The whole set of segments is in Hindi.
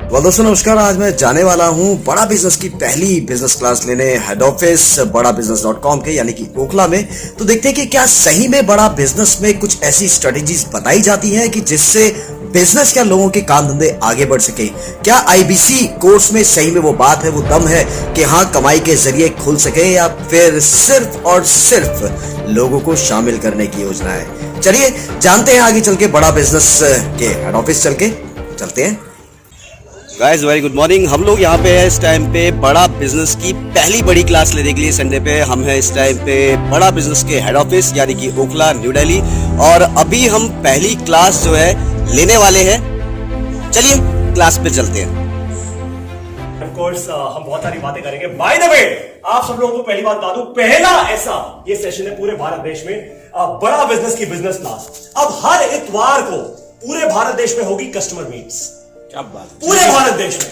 दोस्तों नमस्कार। आज मैं जाने वाला हूँ बड़ा बिजनेस की पहली बिजनेस क्लास लेने हेड ऑफिस badabusiness.com के यानी कि ओखला में। तो देखते हैं कि क्या सही में बड़ा बिजनेस में कुछ ऐसी स्ट्रेटेजीज बताई जाती हैं कि जिससे बिजनेस क्या लोगों के काम धंधे आगे बढ़ सके। क्या आईबीसी कोर्स में सही में वो बात है, वो दम है कि हाँ कमाई के जरिए खुल सके, या फिर सिर्फ और सिर्फ लोगों को शामिल करने की योजना है। चलिए जानते हैं आगे चल के बड़ा बिजनेस के हेड ऑफिस चलते हैं। Guys very good morning. हम लोग यहाँ पे है इस टाइम पे बड़ा बिजनेस की पहली बड़ी क्लास लेने के लिए। संडे पे हम हैं इस टाइम पे बड़ा बिजनेस के हेड ऑफिस यानी कि ओखला न्यू दिल्ली, और अभी हम पहली क्लास जो है लेने वाले हैं। चलिए क्लास पे चलते हैं। Of course, हम बहुत सारी बातें करेंगे। बाय द वे, आप सब लोगों को पहली बात बता दूं, पहला ऐसा ये सेशन है पूरे भारत देश में बड़ा बिजनेस की बिजनेस क्लास। अब हर इतवार को पूरे भारत देश में होगी कस्टमर मीट्स। क्या बात, पूरे भारत देश में।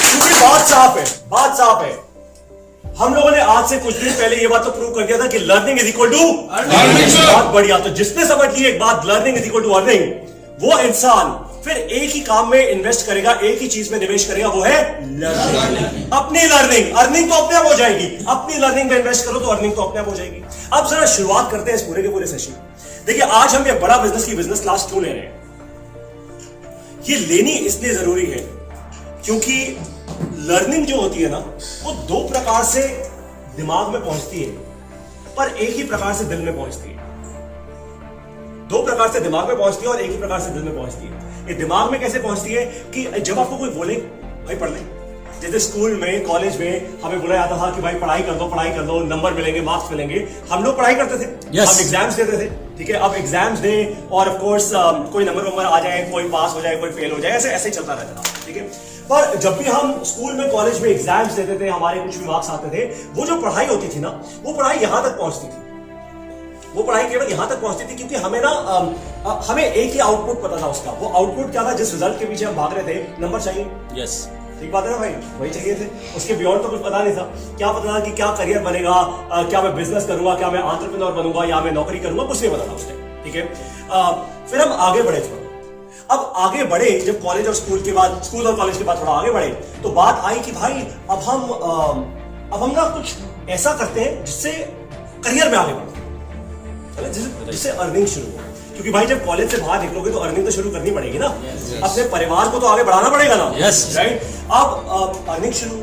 क्योंकि बात साफ है। हम लोगों ने आज से कुछ दिन पहले ये बात तो प्रूव कर दिया था कि learning is equal to earning. बहुत बढ़िया। तो जिसने समझ ली एक बात, learning is equal to earning, वो इंसान फिर एक ही काम में इन्वेस्ट करेगा, एक ही चीज में निवेश करेगा, वो है लर्निंग। अपनी लर्निंग, अर्निंग तो अपने आप हो जाएगी। अपनी लर्निंग में इन्वेस्ट करो तो अर्निंग तो अपने आप हो जाएगी। अब जरा शुरुआत करते हैं इस पूरे के पूरे सेशन। देखिए आज हम ये बड़ा बिजनेस की बिजनेस क्लास क्यों ले रहे हैं। ये लेनी इसलिए जरूरी है क्योंकि लर्निंग जो होती है ना, वो दो प्रकार से दिमाग में पहुंचती है, पर एक ही प्रकार से दिल में पहुंचती है। दो प्रकार से दिमाग में पहुंचती है और एक ही प्रकार से दिल में पहुंचती है। ये दिमाग में कैसे पहुंचती है कि जब आपको कोई बोले भाई पढ़ ले, जैसे स्कूल में कॉलेज में हमें बोला जाता था कि भाई पढ़ाई कर दो, नंबर मिलेंगे, मार्क्स मिलेंगे। हम लोग पढ़ाई करते थे। yes. हम एग्जाम्स देते थे, ठीक है। अब एग्जाम्स दे और ऑफ कोर्स कोई नंबर आ जाए, कोई पास हो जाए, कोई फेल हो जाए, ऐसे ऐसे चलता रहता था, ठीक है। पर जब भी हम स्कूल में कॉलेज में एग्जाम्स देते थे, हमारे कुछ भी मार्क्स आते थे, वो जो पढ़ाई होती थी ना, वो पढ़ाई यहां तक पहुंचती थी। वो पढ़ाई केवल यहां तक पहुंचती थी क्योंकि हमें ना हमें एक ही आउटपुट पता था उसका। वो आउटपुट क्या था, जिस रिजल्ट के पीछे हम भाग रहे थे, नंबर चाहिए। यस, ठीक बात है ना भाई, वही चाहिए थे। उसके बियॉन्ड तो कुछ पता नहीं था। क्या पता था कि क्या करियर बनेगा, क्या मैं बिजनेस करूंगा, क्या मैं एंटरप्रेन्योर बनूंगा, या मैं नौकरी करूंगा, कुछ नहीं पता था उस टाइम, ठीक है। फिर हम आगे बढ़े थोड़ा। अब आगे बढ़े जब कॉलेज और स्कूल के बाद, स्कूल और कॉलेज के बाद थोड़ा आगे बढ़े, तो बात आई कि भाई अब हम ना कुछ ऐसा करते हैं जिससे करियर में आगे बढ़े, जिससे अर्निंग शुरू हो। क्योंकि भाई जब कॉलेज से बाहर निकलोगे तो अर्निंग तो शुरू करनी पड़ेगी ना। yes. अपने परिवार को तो आगे बढ़ाना पड़ेगा ना। yes. राइट। अब अर्निंग शुरू,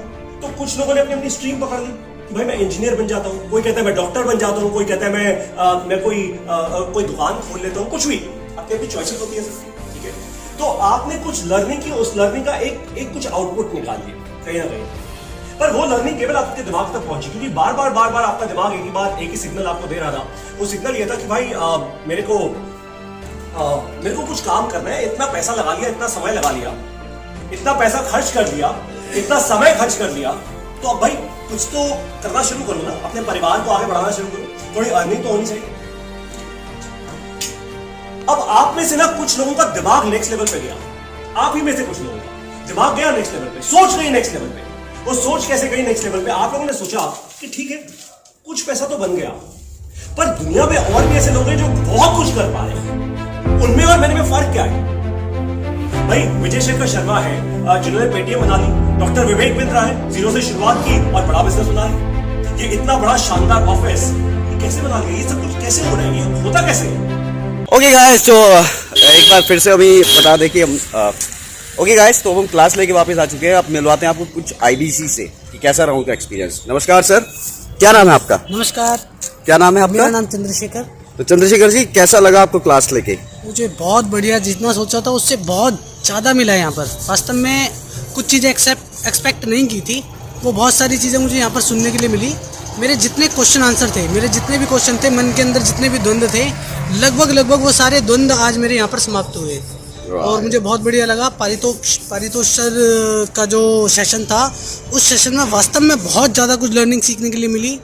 तो कुछ लोगों ने अपनी अपनी स्ट्रीम पकड़ ली कि भाई मैं इंजीनियर बन जाता हूँ, कोई कहता है मैं डॉक्टर बन जाता हूँ, कोई कहता है मैं कोई दुकान खोल लेता हूँ, कुछ भी अपनी अपनी चॉइसेस होती है, ठीक है। तो आपने कुछ लर्निंग की, उस लर्निंग का एक कुछ आउटपुट निकाल दिया कहीं ना कहीं, पर वो लर्निंग केवल आपके दिमाग तक पहुंची क्योंकि बार बार आपका दिमाग एक ही सिग्नल आपको दे रहा था। वो सिग्नल ये था कि भाई मेरे को कुछ काम करना है, इतना पैसा लगा लिया, इतना समय लगा लिया, इतना पैसा खर्च कर लिया, इतना समय खर्च कर लिया, तो अब भाई कुछ तो करना शुरू करो ना, अपने परिवार को आगे बढ़ाना शुरू करो, थोड़ी अर्निंग तो होनी चाहिए। अब आप में से ना कुछ लोगों का दिमाग नेक्स्ट लेवल पे गया, आप ही में से कुछ लोगों का दिमाग गया नेक्स्ट लेवल पे, सोच गई नेक्स्ट लेवल पे। वो सोच कैसे गई नेक्स्ट लेवल पे, आप लोगों ने सोचा कि ठीक है कुछ पैसा तो बन गया, पर दुनिया में और भी ऐसे लोग हैं जो बहुत कुछ कर पा रहे हैं, उनमें और मैंने में फर्क क्या है। भाई विजय शेखर शर्मा है जिन्होंने पेटीएम बना ली, डॉक्टर विवेक बिंद्रा है, जीरो से शुरुआत की और बड़ा बिजनेस बना ली। ये इतना बड़ा शानदार ऑफिस कैसे बना लिया, ये सब कुछ कैसे हो रहा है, ये होता कैसे है। ओके गाइस, तो एक बार फिर से अभी बता दें कि हम ओके गाइस, तो हम क्लास लेके वापस आ चुके हैं। अब मिलवाते हैं आपको कुछ आईबीसी से कि कैसा रहा उनका एक्सपीरियंस। नमस्कार सर, क्या नाम है आपका? नमस्कार, क्या नाम है आपका? मेरा नाम चंद्रशेखर। तो चंद्रशेखर जी, कैसा लगा आपको क्लास लेके? मुझे बहुत बढ़िया, जितना सोचा था उससे बहुत ज़्यादा मिला यहाँ पर। वास्तव में कुछ चीज़ें एक्सपेक्ट नहीं की थी, वो बहुत सारी चीज़ें मुझे यहाँ पर सुनने के लिए मिली। मेरे जितने क्वेश्चन आंसर थे, मेरे जितने भी क्वेश्चन थे, मन के अंदर जितने भी द्वंद्व थे, लगभग वो सारे द्वंद्व आज मेरे यहाँ पर समाप्त हुए। और मुझे बहुत बढ़िया लगा। पारितोष सर का जो सेशन था, उस सेशन में वास्तव में बहुत ज़्यादा कुछ लर्निंग सीखने के लिए मिली।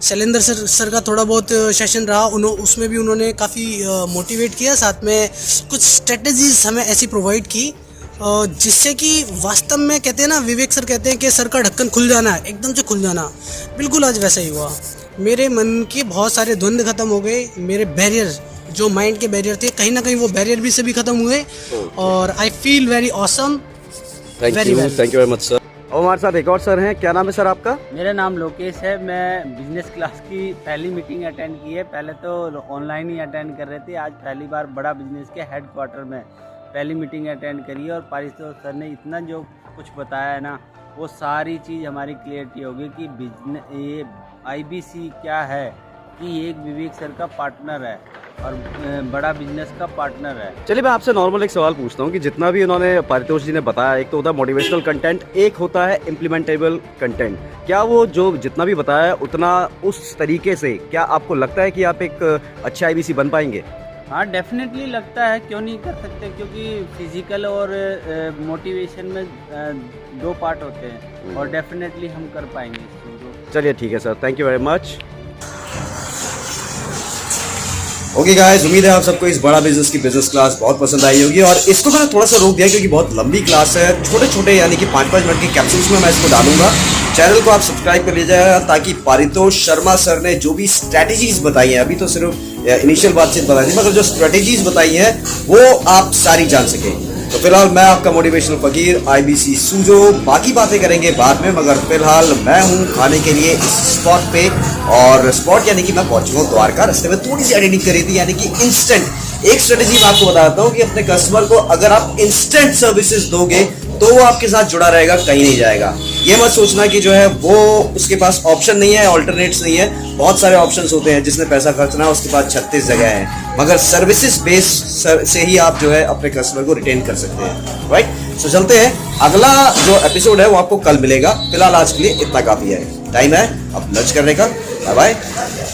शैलेंद्र सर का थोड़ा बहुत सेशन रहा, उसमें भी उन्होंने काफ़ी मोटिवेट किया, साथ में कुछ स्ट्रेटजीज हमें ऐसी प्रोवाइड की जिससे कि वास्तव में कहते हैं ना, विवेक सर कहते हैं कि सर का ढक्कन खुल जाना, एकदम से खुल जाना, बिल्कुल आज वैसा ही हुआ। मेरे मन के बहुत सारे द्वंद्व खत्म हो गए, मेरे बैरियर जो माइंड के बैरियर थे कहीं ना कहीं वो बैरियर भी से भी खत्म हुए और I feel very awesome. Thank you very much sir. और हमारे साथ एक और सर हैं, क्या नाम है सर आपका? मेरा नाम लोकेश है। मैं बिजनेस क्लास की पहली मीटिंग अटेंड की है। पहले तो ऑनलाइन ही अटेंड कर रहे थे, आज पहली बार बड़ा बिजनेस के हेडक्वार्टर में पहली मीटिंग अटेंड करी है। और पारितोष सर ने इतना जो कुछ बताया है ना, वो सारी चीज़ हमारी क्लियरिटी होगी कि बिजनेस ये IBC क्या है, कि ये एक विवेक सर का पार्टनर है और बड़ा बिजनेस का पार्टनर है। चलिए मैं आपसे नॉर्मल एक सवाल पूछता हूँ कि जितना भी उन्होंने पारितोष जी ने बताया, एक तो होता है मोटिवेशनल कंटेंट, एक होता है इम्प्लीमेंटेबल कंटेंट। क्या वो जो जितना भी बताया है उतना उस तरीके से क्या आपको लगता है कि आप एक अच्छे IBC बन पाएंगे? हाँ, डेफिनेटली लगता है, क्यों नहीं कर सकते, क्योंकि फिजिकल और मोटिवेशन में दो पार्ट होते हैं और डेफिनेटली हम कर पाएंगे इस चीज़ को। चलिए ठीक है sir, thank you very much. Okay guys, उम्मीद है आप सबको इस बड़ा बिजनेस की बिजनेस क्लास बहुत पसंद आई होगी। और इसको मैंने थोड़ा सा रोक दिया क्योंकि बहुत लंबी क्लास है, छोटे छोटे यानी कि 5-5 मिनट के कैप्सूल्स में मैं इसको डालूंगा। चैनल को आप सब्सक्राइब कर लीजिएगा ताकि पारितोष शर्मा सर ने जो भी स्ट्रेटेजीज बताई हैं, अभी तो सिर्फ इनिशियल बातचीत बताई थी, मगर जो स्ट्रेटेजीज बताई हैं वो आप सारी जान सकें। तो फिलहाल मैं आपका मोटिवेशनल फकीर IBC सूजो, बाकी बातें करेंगे बाद में, मगर फिलहाल मैं हूँ खाने के लिए इस स्पॉट पे। और स्पॉट यानी कि मैं पहुंच चुका हूँ द्वारका। रास्ते में थोड़ी सी एडिटिंग करी थी, यानी कि इंस्टेंट एक स्ट्रेटेजी मैं आपको बताता हूँ कि अपने कस्टमर को अगर आप इंस्टेंट सर्विसेज दोगे तो वो आपके साथ जुड़ा रहेगा, कहीं नहीं जाएगा। ये मत सोचना कि जो है वो उसके पास ऑप्शन नहीं है, ऑल्टरनेट्स नहीं है। बहुत सारे ऑप्शंस होते हैं, जिसने पैसा खर्चना है उसके पास 36 जगह है, मगर सर्विसेज बेस से ही आप जो है अपने कस्टमर को रिटेन कर सकते हैं, राइट। सो चलते हैं, अगला जो एपिसोड है वो आपको कल मिलेगा। फिलहाल आज के लिए इतना काफी है, टाइम है अब लंच करने का। Bye bye.